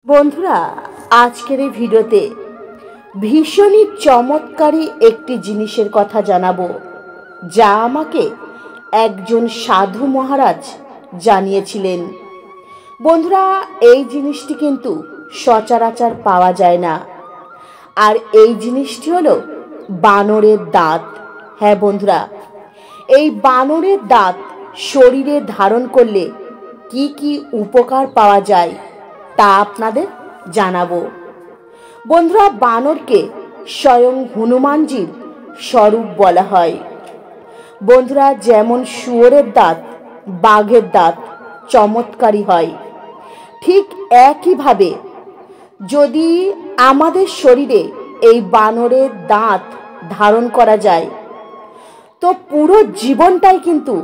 বন্ধুরা, আজকের এই ভিডিওতে ভীষণই চমৎকারী একটি জিনিসের কথা জানাবো, যা আমাকে একজন সাধু মহারাজ জানিয়েছিলেন। বন্ধুরা, এই জিনিসটি কিন্তু সচরাচর পাওয়া যায় না। আর এই জিনিসটি হলো বানরের দাঁত। হ্যাঁ বন্ধুরা, এই বানরের দাঁত শরীরে ধারণ করলে কি কি উপকার পাওয়া যায় তা আপনাদের জানাবো। বন্ধুরা, বানরকে স্বয়ং হনুমানজির স্বরূপ বলা হয়। বন্ধুরা, যেমন শুয়োরের দাঁত, বাঘের দাঁত চমৎকারী হয়, ঠিক একইভাবে যদি আমাদের শরীরে এই বানরের দাঁত ধারণ করা যায় তো পুরো জীবনটাই কিন্তু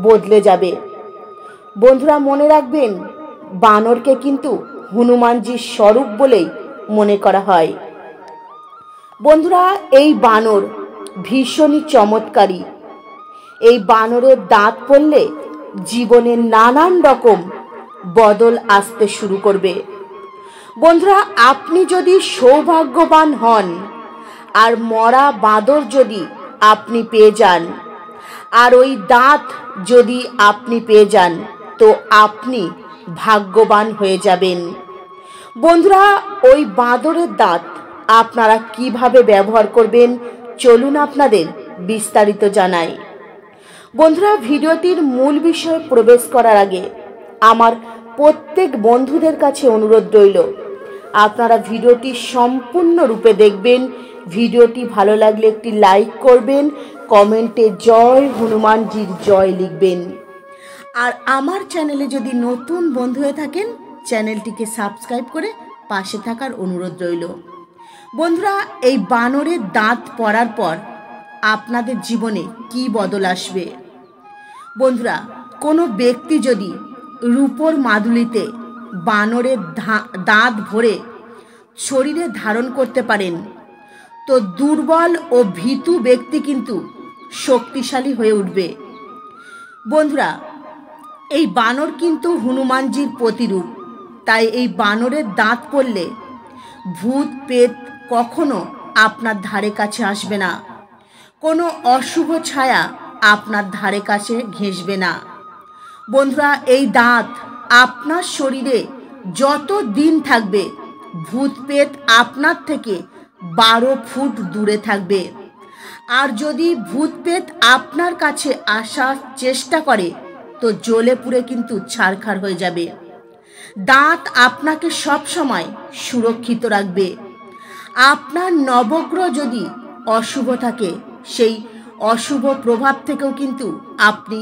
বদলে যাবে। বন্ধুরা, মনে রাখবেন, বানরকে কিন্তু হনুমানজির স্বরূপ বলেই মনে করা হয়। বন্ধুরা, এই বানর ভীষণই চমৎকারী। এই বানরের দাঁত পড়লে জীবনের নানান রকম বদল আসতে শুরু করবে। বন্ধুরা, আপনি যদি সৌভাগ্যবান হন আর মরা বাঁদর যদি আপনি পেয়ে যান, আর ওই দাঁত যদি আপনি পেয়ে যান, তো আপনি ভাগ্যবান হয়ে যাবেন। বন্ধুরা, ওই বাঁদরের দাঁত আপনারা কিভাবে ব্যবহার করবেন চলুন আপনাদের বিস্তারিত জানাই। বন্ধুরা, ভিডিওটির মূল বিষয়ে প্রবেশ করার আগে আমার প্রত্যেক বন্ধুদের কাছে অনুরোধ রইল, আপনারা ভিডিওটি সম্পূর্ণরূপে দেখবেন। ভিডিওটি ভালো লাগলে একটি লাইক করবেন, কমেন্টে জয় হনুমানজির জয় লিখবেন। আর আমার চ্যানেলে যদি নতুন বন্ধু হয়ে থাকেন, চ্যানেলটিকে সাবস্ক্রাইব করে পাশে থাকার অনুরোধ রইল। বন্ধুরা, এই বানরের দাঁত পড়ার পর আপনাদের জীবনে কি বদল আসবে? বন্ধুরা, কোনো ব্যক্তি যদি রূপোর মাদুলিতে বানরের দাঁত ভরে শরীরে ধারণ করতে পারেন, তো দুর্বল ও ভীতু ব্যক্তি কিন্তু শক্তিশালী হয়ে উঠবে। বন্ধুরা, এই বানর কিন্তু হনুমানজির প্রতিরূপ, তাই এই বানরের দাঁত পড়লে ভূত পেত কখনো আপনার ধারে কাছে আসবে না, কোনো অশুভ ছায়া আপনার ধারে কাছে ঘেঁষবে না। বন্ধুরা, এই দাঁত আপনার শরীরে যত দিন থাকবে, ভূত পেত আপনার থেকে 12 ফুট দূরে থাকবে। আর যদি ভূত পেত আপনার কাছে আসার চেষ্টা করে, তো জ্বলে পুড়ে কিন্তু ছারখার হয়ে যাবে। দাঁত আপনাকে সব সময় সুরক্ষিত রাখবে। আপনার নবগ্রহ যদি অশুভ থাকে, সেই অশুভ প্রভাব থেকেও কিন্তু আপনি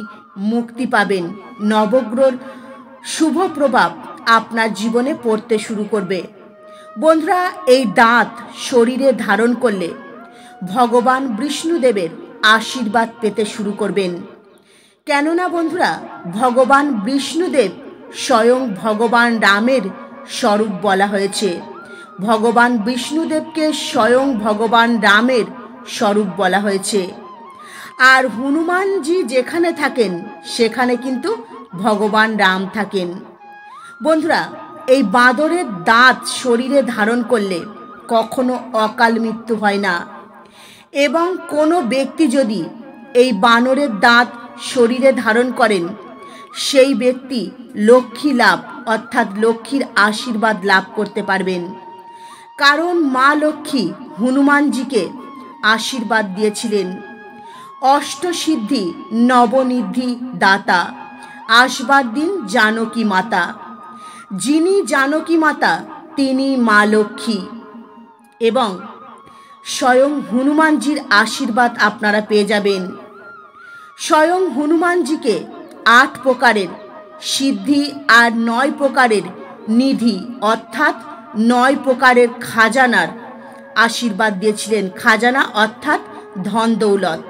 মুক্তি পাবেন। নবগ্রহর শুভ প্রভাব আপনার জীবনে পড়তে শুরু করবে। বন্ধুরা, এই দাঁত শরীরে ধারণ করলে ভগবান বিষ্ণুদেবের আশীর্বাদ পেতে শুরু করবেন। কেননা বন্ধুরা, ভগবান বিষ্ণুদেব স্বয়ং ভগবান রামের স্বরূপ বলা হয়েছে। ভগবান বিষ্ণুদেবকে স্বয়ং ভগবান রামের স্বরূপ বলা হয়েছে। আর হনুমানজি যেখানে থাকেন সেখানে কিন্তু ভগবান রাম থাকেন। বন্ধুরা, এই বাঁদরের দাঁত শরীরে ধারণ করলে কখনো অকাল মৃত্যু হয় না। এবং কোনো ব্যক্তি যদি এই বানরের দাঁত শরীরে ধারণ করেন, সেই ব্যক্তি লক্ষ্মী লাভ অর্থাৎ লক্ষ্মীর আশীর্বাদ লাভ করতে পারবেন। কারণ মা লক্ষ্মী হনুমানজিকে আশীর্বাদ দিয়েছিলেন, অষ্টসিদ্ধি নবনিধি দাতা, আসবার দিন জানকী মাতা। যিনি জানকী মাতা তিনি মা লক্ষ্মী। এবং স্বয়ং হনুমানজির আশীর্বাদ আপনারা পেয়ে যাবেন। স্বয়ং হনুমানজিকে 8 প্রকারের সিদ্ধি আর 9 প্রকারের নিধি অর্থাৎ 9 প্রকারের খাজানার আশীর্বাদ দিয়েছিলেন। খাজানা অর্থাৎ ধন দৌলত।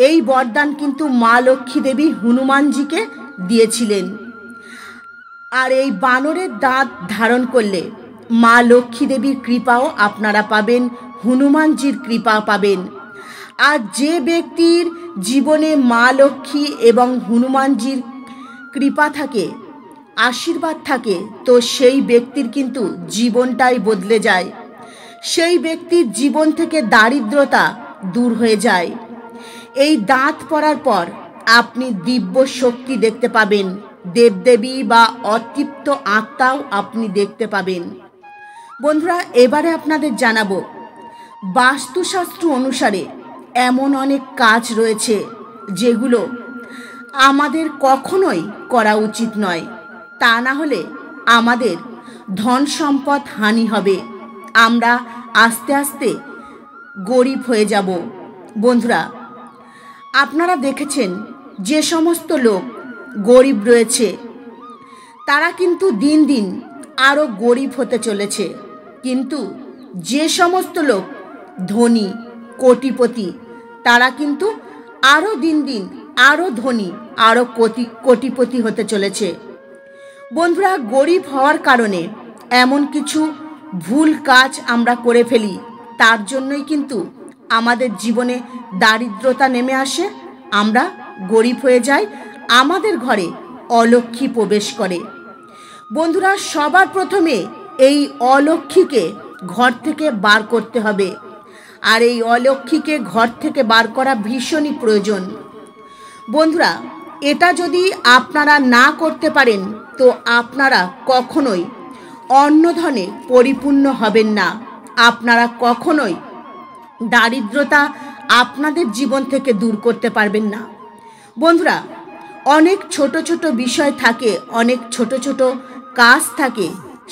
এই বরদান কিন্তু মা লক্ষ্মী দেবী হনুমানজিকে দিয়েছিলেন। আর এই বানরের দাঁত ধারণ করলে মা লক্ষ্মী দেবীর কৃপাও আপনারা পাবেন, হনুমানজির কৃপা পাবেন। আর যে ব্যক্তির জীবনে মা লক্ষ্মী এবং হনুমানজির কৃপা থাকে, আশীর্বাদ থাকে তো সেই ব্যক্তির কিন্তু জীবনটাই বদলে যায়, সেই ব্যক্তির জীবন থেকে দারিদ্রতা দূর হয়ে যায়। এই দাঁত পড়ার পর আপনি দিব্য শক্তি দেখতে পাবেন, দেবদেবী বা অতৃপ্ত আত্মাও আপনি দেখতে পাবেন। বন্ধুরা, এবারে আপনাদের জানাবো বাস্তুশাস্ত্র অনুসারে এমন অনেক কাজ রয়েছে যেগুলো আমাদের কখনোই করা উচিত নয়, তা না হলে আমাদের ধন সম্পদ হানি হবে, আমরা আস্তে আস্তে গরিব হয়ে যাব। বন্ধুরা, আপনারা দেখেছেন যে সমস্ত লোক গরিব রয়েছে তারা কিন্তু দিন দিন আরও গরিব হতে চলেছে, কিন্তু যে সমস্ত লোক ধনী কোটিপতি তারা কিন্তু আরও দিন দিন আরও ধনী আরও কোটিপতি হতে চলেছে। বন্ধুরা, গরিব হওয়ার কারণে এমন কিছু ভুল কাজ আমরা করে ফেলি, তার জন্যই কিন্তু আমাদের জীবনে দারিদ্রতা নেমে আসে, আমরা গরিব হয়ে যাই, আমাদের ঘরে অলক্ষ্মী প্রবেশ করে। বন্ধুরা, সবার প্রথমে এই অলক্ষ্মীকে ঘর থেকে বার করতে হবে, আর এই অলক্ষ্মীকে ঘর থেকে বার করা ভীষণই প্রয়োজন। বন্ধুরা, এটা যদি আপনারা না করতে পারেন তো আপনারা কখনোই অন্নধনে পরিপূর্ণ হবেন না, আপনারা কখনোই দারিদ্রতা আপনাদের জীবন থেকে দূর করতে পারবেন না। বন্ধুরা, অনেক ছোট ছোট বিষয় থাকে, অনেক ছোট ছোট কাজ থাকে,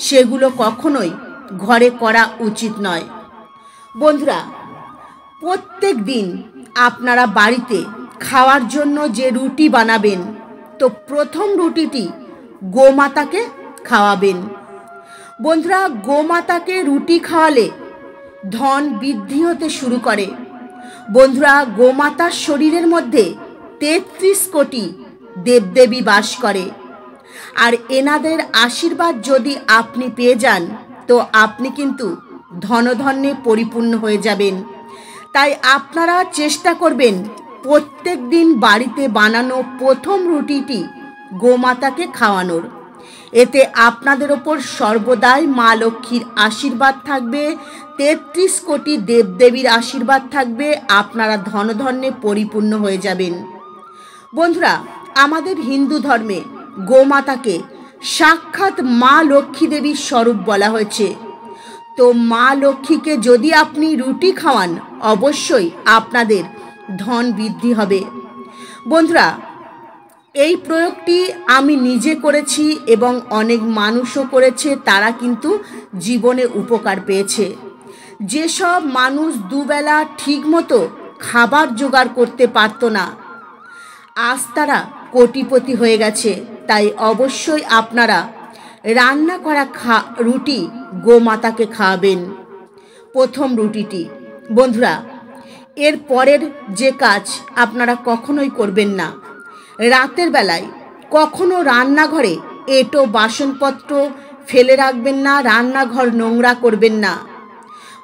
সেগুলো কখনোই ঘরে করা উচিত নয়। বন্ধুরা, প্রত্যেক দিন আপনারা বাড়িতে খাওয়ার জন্য যে রুটি বানাবেন, তো প্রথম রুটিটি গোমাতাকে খাওয়াবেন। বন্ধুরা, গোমাতাকে রুটি খাওয়ালে ধন বৃদ্ধি হতে শুরু করে। বন্ধুরা, গোমাতার শরীরের মধ্যে 33 কোটি দেবদেবী বাস করে, আর এনাদের আশীর্বাদ যদি আপনি পেয়ে যান তো আপনি কিন্তু ধনধান্যে পরিপূর্ণ হয়ে যাবেন। তাই আপনারা চেষ্টা করবেন প্রত্যেক দিন বাড়িতে বানানো প্রথম রুটিটি গোমাতাকে খাওয়ানোর। এতে আপনাদের ওপর সর্বদাই মা লক্ষ্মীর আশীর্বাদ থাকবে, 33 কোটি দেবদেবীর আশীর্বাদ থাকবে, আপনারা ধনধান্যে পরিপূর্ণ হয়ে যাবেন। বন্ধুরা, আমাদের হিন্দু ধর্মে গোমাতাকে সাক্ষাৎ মা লক্ষ্মী দেবীর স্বরূপ বলা হয়েছে। তো মা লক্ষ্মীকে যদি আপনি রুটি খাওয়ান, অবশ্যই আপনাদের ধন বৃদ্ধি হবে। বন্ধুরা, এই প্রয়োগটি আমি নিজে করেছি এবং অনেক মানুষও করেছে, তারা কিন্তু জীবনে উপকার পেয়েছে। যেসব মানুষ দুবেলা ঠিকমতো খাবার জোগাড় করতে পারত না, আজ তারা কোটিপতি হয়ে গেছে। তাই অবশ্যই আপনারা রান্না করা রুটি গোমাতাকে খাওয়াবেন, প্রথম রুটিটি। বন্ধুরা, এর পরের যে কাজ আপনারা কখনোই করবেন না, রাতের বেলায় কখনো রান্নাঘরে এঁটো বাসনপত্র ফেলে রাখবেন না, রান্নাঘর নোংরা করবেন না।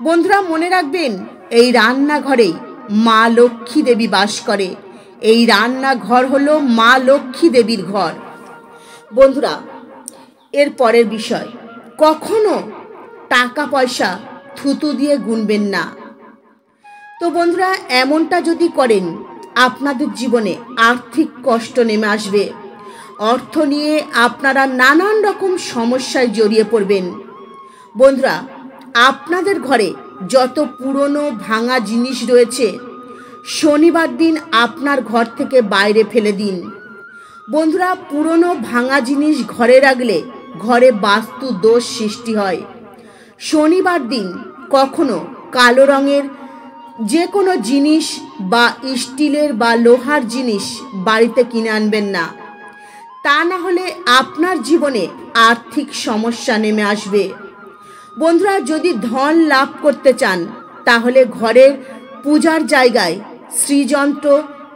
বন্ধুরা, মনে রাখবেন এই রান্নাঘরেই মা লক্ষ্মী দেবী বাস করে, এই রান্নাঘর হলো মা লক্ষ্মী দেবীর ঘর। বন্ধুরা, এর পরের বিষয়, কখনো টাকা পয়সা থুতু দিয়ে গুনবেন না। তো বন্ধুরা, এমনটা যদি করেন আপনাদের জীবনে আর্থিক কষ্ট নেমে আসবে, অর্থ নিয়ে আপনারা নানান রকম সমস্যায় জড়িয়ে পড়বেন। বন্ধুরা, আপনাদের ঘরে যত পুরনো ভাঙা জিনিস রয়েছে শনিবার দিন আপনার ঘর থেকে বাইরে ফেলে দিন। বন্ধুরা, পুরনো ভাঙা জিনিস ঘরে রাখলে ঘরে বাস্তু দোষ সৃষ্টি হয়। শনিবার দিন কখনো কালো রঙের যে কোনো জিনিস বা স্টিলের বা লোহার জিনিস বাড়িতে কিনে আনবেন না, তা না হলে আপনার জীবনে আর্থিক সমস্যা নেমে আসবে। বন্ধুরা, যদি ধন লাভ করতে চান তাহলে ঘরের পূজার জায়গায় শ্রীযন্ত্র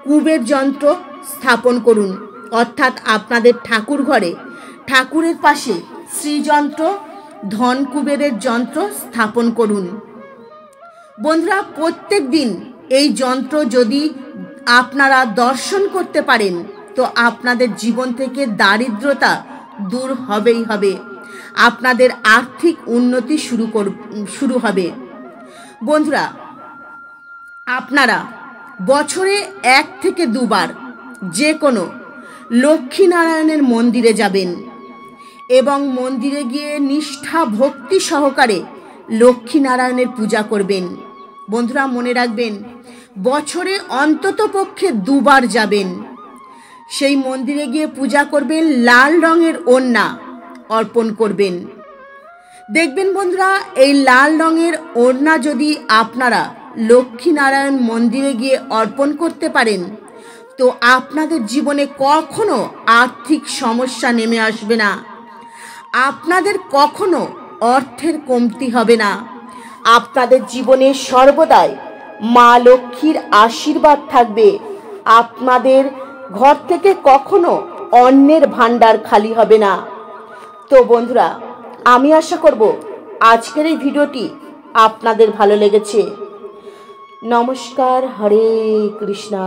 কুবের যন্ত্র স্থাপন করুন, অর্থাৎ আপনাদের ঠাকুর ঘরে ঠাকুরের পাশে শ্রীযন্ত্র ধন কুবেরের যন্ত্র স্থাপন করুন। বন্ধুরা, প্রত্যেক দিন এই যন্ত্র যদি আপনারা দর্শন করতে পারেন তো আপনাদের জীবন থেকে দারিদ্রতা দূর হবেই হবে। আপনাদের আর্থিক উন্নতি শুরু হবে। বন্ধুরা, আপনারা বছরে 1 থেকে 2 বার যে কোনো লক্ষ্মীনারায়ণের মন্দিরে যাবেন এবং মন্দিরে গিয়ে নিষ্ঠা ভক্তি সহকারে লক্ষ্মীনারায়ণের পূজা করবেন। বন্ধুরা, মনে রাখবেন, বছরে অন্তত পক্ষে 2 বার যাবেন। সেই মন্দিরে গিয়ে পূজা করবেন, লাল রঙের ওড়না অর্পণ করবেন। দেখবেন বন্ধুরা, এই লাল রঙের ওড়না যদি আপনারা লক্ষ্মীনারায়ণ মন্দিরে গিয়ে অর্পণ করতে পারেন, তো আপনাদের জীবনে কখনো আর্থিক সমস্যা নেমে আসবে না। আপনাদের কখনো অর্থের কমতি হবে না। আপনাদের জীবনে সর্বদাই মা লক্ষ্মীর আশীর্বাদ থাকবে। আপনাদের ঘর থেকে কখনো অন্নের ভাণ্ডার খালি হবে না। তো বন্ধুরা, আমি আশা করব আজকের এই ভিডিওটি আপনাদের ভালো লেগেছে। নমস্কার, হরে কৃষ্ণা।